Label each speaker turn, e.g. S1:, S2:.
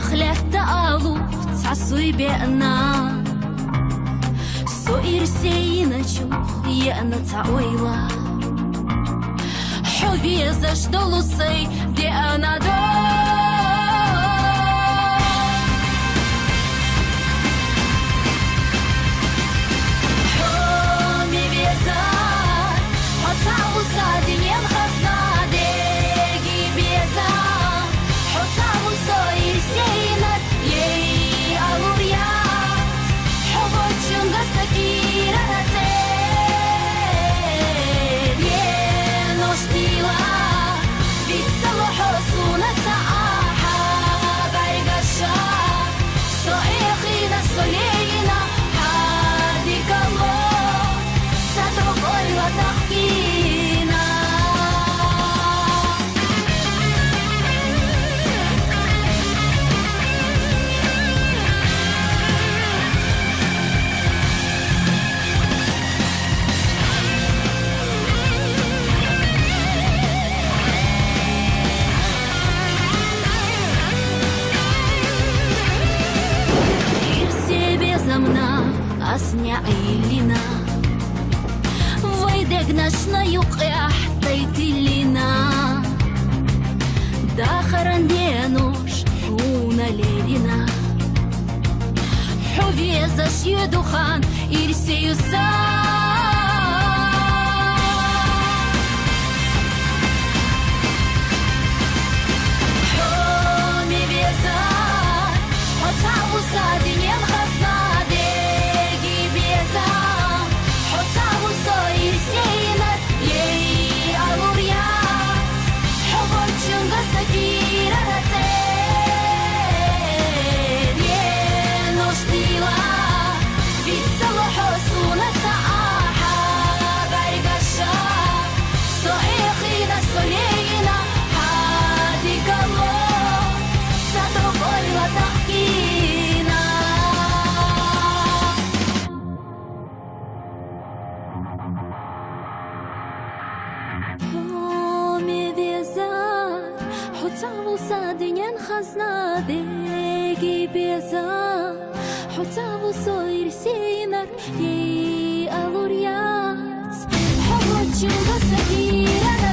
S1: خلت ألو تعصي بأنا سوير سينا شوخ يأنا تعويلا حبي زاش دولوسي دي أنا حومي بيزار حتعو سادين خزنا ديجي بيزار حتعو سوير سينا يي ألوريات حبو جنغا سكيرا نتين ينوش ديلا بيتسلو حسونا تعاحا برغشا سوئيخينا سولينا هاديك الله سترق أيوة تحكينا أصنع إلينا ويدقناشنا يقع تيتلينا داخران دينوش حونا ليلنا حوفي زاش يدوخان إرسي حومي بيزار حتعو سادين خزنا سادين خزنا ديجي بيزا حتعو صير سينر يي ألوريات حبوت جنغا سكيرا